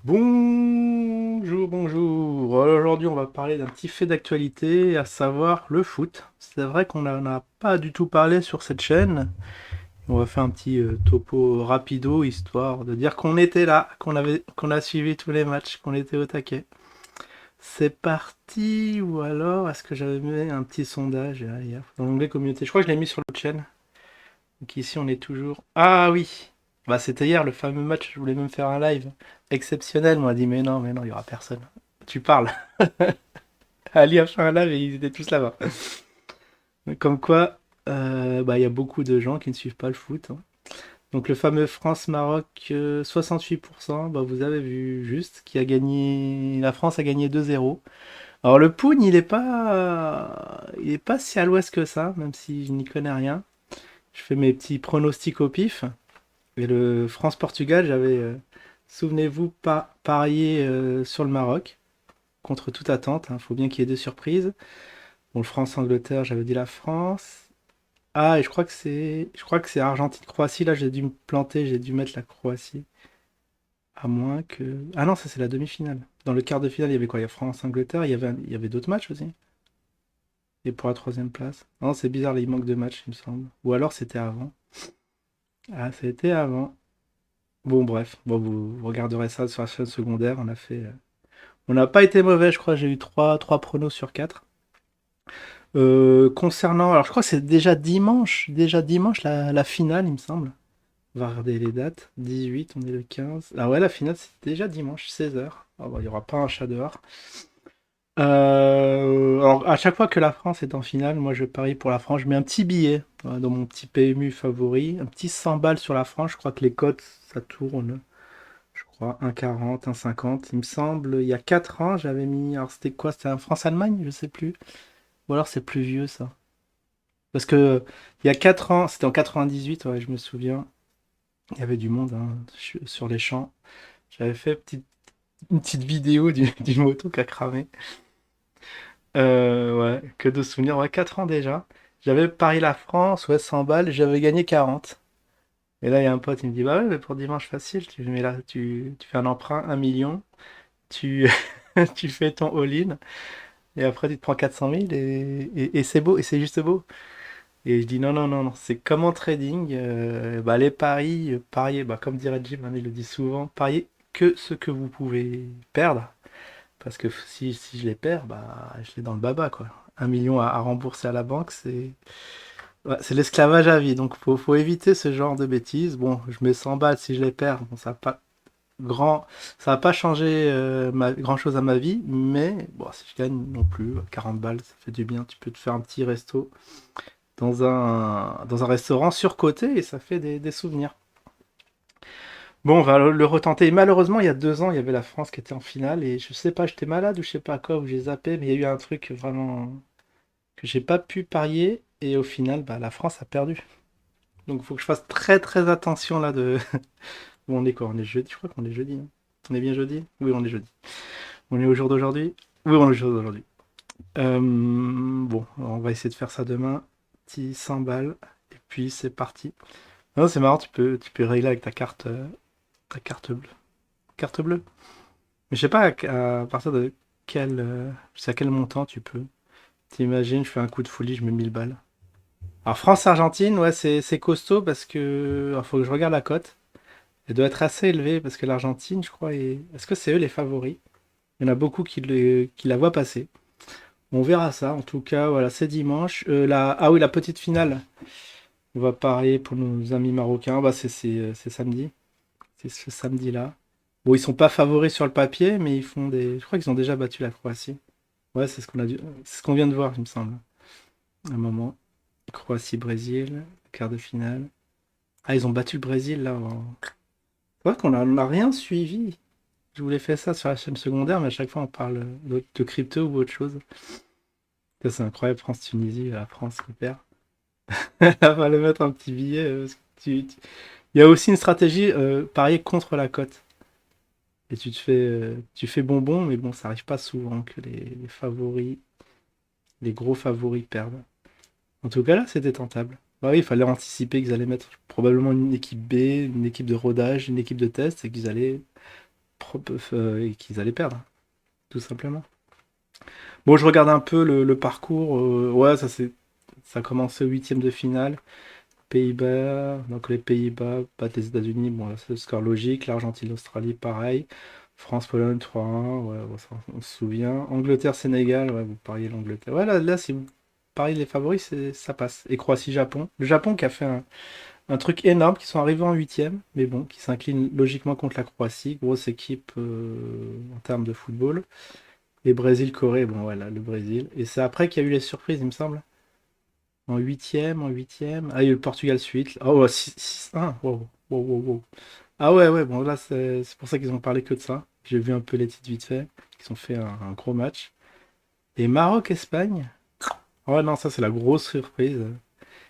Bonjour, bonjour. Aujourd'hui, on va parler d'un petit fait d'actualité, à savoir le foot. C'est vrai qu'on n'en a pas du tout parlé sur cette chaîne. On va faire un petit topo rapido, histoire de dire qu'on était là, qu'on a suivi tous les matchs, qu'on était au taquet. C'est parti, ou alors est-ce que j'avais mis un petit sondage hier dans l'onglet communauté? Je crois que je l'ai mis sur l'autre chaîne. Donc ici, on est toujours. Ah oui! Bah, c'était hier le fameux match, je voulais même faire un live exceptionnel. Moi, a dit, mais non, il y aura personne. Tu parles. Ali a fait un live et ils étaient tous là-bas. Comme quoi, bah, il y a beaucoup de gens qui ne suivent pas le foot, hein. Donc, le fameux France-Maroc, 68%, bah, vous avez vu juste, qui a gagné. La France a gagné 2-0. Alors, le Poun, il est pas si à l'ouest que ça, même si je n'y connais rien. Je fais mes petits pronostics au pif. Et le France-Portugal, j'avais, souvenez-vous, pas parié sur le Maroc, contre toute attente. Il faut bien qu'il y ait deux surprises. Bon, le France-Angleterre, j'avais dit la France. Ah, et je crois que c'est Argentine-Croatie. Là, j'ai dû me planter, j'ai dû mettre la Croatie. À moins que. Ah non, ça, c'est la demi-finale. Dans le quart de finale, il y avait quoi? Il y a France-Angleterre, il y avait d'autres matchs aussi. Et pour la troisième place. Non, c'est bizarre, là, il manque deux matchs, il me semble. Ou alors c'était avant. Ah, c'était avant. Bon, bref, bon, vous regarderez ça sur la chaîne secondaire. On n'a pas été mauvais, je crois. J'ai eu trois pronos sur 4. Concernant. Alors, je crois que c'est déjà dimanche la finale, il me semble. On va regarder les dates. 18, on est le 15. Ah ouais, la finale, c'est déjà dimanche, 16h. Ah bah, il n'y aura pas un chat dehors. Alors, à chaque fois que la France est en finale, moi je parie pour la France. Je mets un petit billet dans mon petit PMU favori. Un petit 100 balles sur la France. Je crois que les cotes, ça tourne. Je crois 1,40, 1,50. Il me semble, il y a 4 ans, j'avais mis. Alors c'était quoi? C'était un France-Allemagne? Je sais plus. Ou alors c'est plus vieux ça. Parce que il y a 4 ans, c'était en 98, ouais, je me souviens. Il y avait du monde, hein, sur les champs. J'avais fait une petite vidéo d'une moto qui a cramé. Ouais, que de souvenirs. Ouais, 4 ans déjà. J'avais parié la France, ouais, 100 balles, j'avais gagné 40. Et là, il y a un pote, il me dit, bah ouais, mais pour dimanche facile, mais là, tu fais un emprunt, 1 million, tu, tu fais ton all-in. Et après, tu te prends 400 000 et c'est beau, et c'est juste beau. Et je dis non, non, non, non, c'est comme en trading, bah, les paris, pariez, bah, comme dirait Jim, hein, il le dit souvent, pariez que ce que vous pouvez perdre. Parce que si je les perds, bah, je l'ai dans le baba, quoi. 1 million à rembourser à la banque, c'est l'esclavage à vie. Donc, faut éviter ce genre de bêtises. Bon, je mets 100 balles si je les perds. Bon, grand, ça va pas changer grand chose à ma vie, mais bon, si je gagne non plus 40 balles, ça fait du bien. Tu peux te faire un petit resto dans un restaurant surcoté et ça fait des souvenirs. Bon, on va le retenter. Malheureusement, il y a 2 ans, il y avait la France qui était en finale et je sais pas, j'étais malade ou je sais pas quoi, ou j'ai zappé, mais il y a eu un truc vraiment que j'ai pas pu parier et au final, bah, la France a perdu. Donc, il faut que je fasse très très attention là de. Où on est quoi? On est jeudi, je crois qu'on est jeudi, hein. On est bien jeudi? Oui, on est jeudi. On est au jour d'aujourd'hui? Oui, on est au jour d'aujourd'hui. Bon, on va essayer de faire ça demain. Petit 100 balles. Et puis c'est parti. Non, c'est marrant, tu peux régler avec ta carte bleue. Carte bleue. Mais je sais pas à partir de jusqu'à quel montant tu peux. T'imagines, je fais un coup de folie, je mets 1000 balles. Alors France-Argentine, ouais, c'est costaud parce que. Il faut que je regarde la cote. Elle doit être assez élevée parce que l'Argentine, je crois, est-ce que c'est eux les favoris? Il y en a beaucoup qui la voient passer. On verra ça. En tout cas, voilà, c'est dimanche. Ah oui, la petite finale. On va parier pour nos amis marocains. Bah, c'est samedi. C'est ce samedi-là. Bon, ils sont pas favoris sur le papier, mais ils font des. Je crois qu'ils ont déjà battu la Croatie. Ouais, c'est ce qu'on vient de voir, il me semble. Un moment. Croatie-Brésil, quart de finale. Ah, ils ont battu le Brésil là. C'est vrai qu'on n'a rien suivi. Je voulais faire ça sur la chaîne secondaire, mais à chaque fois on parle de crypto ou autre chose. Ça, c'est incroyable, France-Tunisie, la France qui perd. Fallait mettre un petit billet. Parce que il y a aussi une stratégie, parier contre la cote. Et tu fais bonbon, mais bon, ça arrive pas souvent que les favoris, les gros favoris perdent. En tout cas, là, c'était tentable. Bah oui, il fallait anticiper qu'ils allaient mettre probablement une équipe B, une équipe de rodage, une équipe de test, et qu'ils allaient et qu'ils allaient perdre, tout simplement. Bon, je regarde un peu le parcours. Ouais, ça a commencé au huitième de finale. Pays-Bas, donc les Pays-Bas battent les États-Unis, bon, là, c'est le score logique. L'Argentine, l'Australie, pareil. France-Pologne 3-1, ouais, bon, ça, on se souvient. Angleterre-Sénégal, ouais, vous pariez l'Angleterre. Ouais, là, si vous pariez les favoris, ça passe. Et Croatie-Japon. Le Japon qui a fait un truc énorme, qui sont arrivés en huitième, mais bon, qui s'incline logiquement contre la Croatie. Grosse équipe en termes de football. Et Brésil-Corée, bon, voilà, le Brésil. Et c'est après qu'il y a eu les surprises, il me semble. En huitième. Ah, il y a eu le Portugal-Suisse. Oh, ouais, 6-1. Wow, wow, wow, wow. Ah ouais, ouais, bon, là, c'est pour ça qu'ils ont parlé que de ça. J'ai vu un peu les titres vite fait. Ils ont fait un gros match. Et Maroc-Espagne. Oh non, ça, c'est la grosse surprise.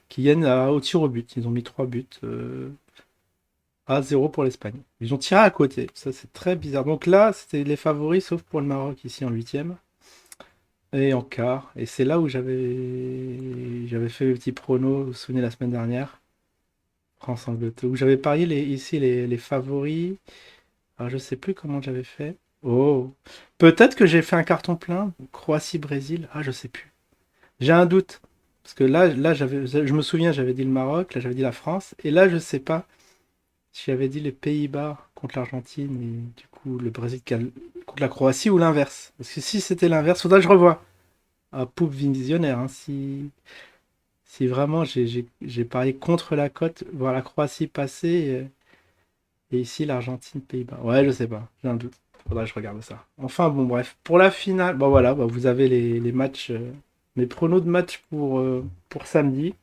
Qui gagne au tir au but. Ils ont mis 3 buts à 0 pour l'Espagne. Ils ont tiré à côté. Ça, c'est très bizarre. Donc là, c'était les favoris, sauf pour le Maroc ici en huitième. Et en quart. Et c'est là où j'avais fait le petit prono, vous vous souvenez, la semaine dernière. France-Angleterre. Où j'avais parié ici les favoris. Alors je sais plus comment j'avais fait. Oh. Peut-être que j'ai fait un carton plein. Croatie-Brésil. Ah, je sais plus. J'ai un doute. Parce que là je me souviens, j'avais dit le Maroc, là j'avais dit la France. Et là, je sais pas si j'avais dit les Pays-Bas contre l'Argentine et du coup le Brésil contre la Croatie ou l'inverse. Parce que si c'était l'inverse, faudrait que je revoie. Ah, poupe visionnaire, hein. Si vraiment j'ai parié contre la cote, voir la Croatie passer et ici l'Argentine, Pays-Bas. Ouais, je sais pas, j'ai un doute. Faudrait que je regarde ça. Enfin bon, bref. Pour la finale, bon voilà, bah, vous avez les matchs, mes pronos de match pour samedi.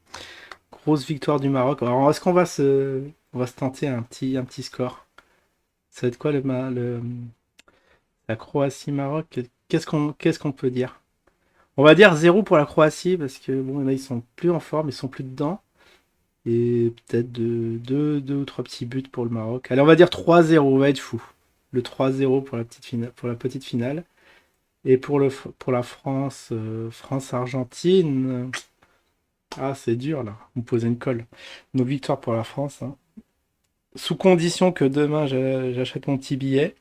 Grosse victoire du Maroc. Alors est-ce on va se tenter un petit score? Ça va être quoi la Croatie-Maroc? Qu'est-ce qu'on peut dire? On va dire 0 pour la Croatie parce que bon, là ils sont plus en forme, ils sont plus dedans. Et peut-être deux ou trois petits buts pour le Maroc. Allez, on va dire 3-0, on va être fou. Le 3-0 pour la petite finale. Et pour la France, France-Argentine. Ah, c'est dur là. Vous me posez une colle. Nos victoires pour la France, hein. Sous condition que demain j'achète mon petit billet.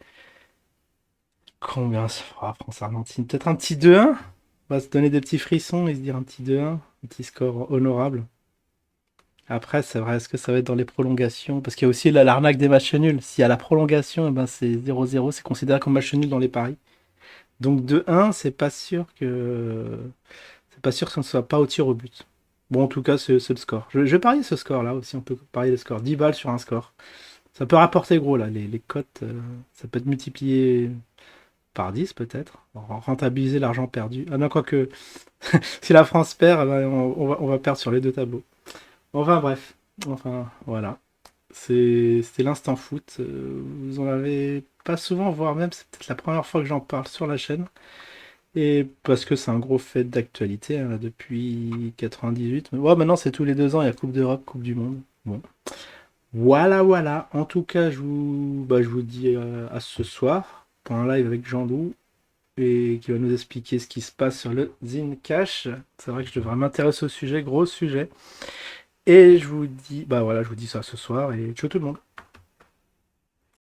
Combien ça fera France-Argentine? Peut-être un petit 2-1? On va se donner des petits frissons et se dire un petit 2-1. Un petit score honorable. Après, c'est vrai, est-ce que ça va être dans les prolongations? Parce qu'il y a aussi l'arnaque des matchs nuls. Si à la prolongation, eh ben, c'est 0-0, c'est considéré comme match nul dans les paris. Donc 2-1, c'est pas sûr que ce ne soit pas au tir au but. Bon, en tout cas, c'est le score. Je vais parier ce score-là aussi, on peut parier le score. 10 balles sur un score. Ça peut rapporter gros, là, les cotes. Ça peut être multiplié par 10 peut-être. Rentabiliser l'argent perdu. Ah non, quoique, si la France perd, eh ben, on va perdre sur les deux tableaux. Enfin bref, enfin voilà. C'était l'instant foot. Vous en avez pas souvent, voire même c'est peut-être la première fois que j'en parle sur la chaîne. Et parce que c'est un gros fait d'actualité hein, là, depuis 98. Mais ouais, maintenant c'est tous les 2 ans, il y a Coupe d'Europe, Coupe du Monde. Bon. Voilà, voilà. En tout cas, je vous dis à ce soir pour un live avec Jean-Loup et qui va nous expliquer ce qui se passe sur le Zine Cash. C'est vrai que je devrais m'intéresser au sujet, gros sujet. Et je vous dis, bah voilà, je vous dis ça ce soir et ciao tout le monde.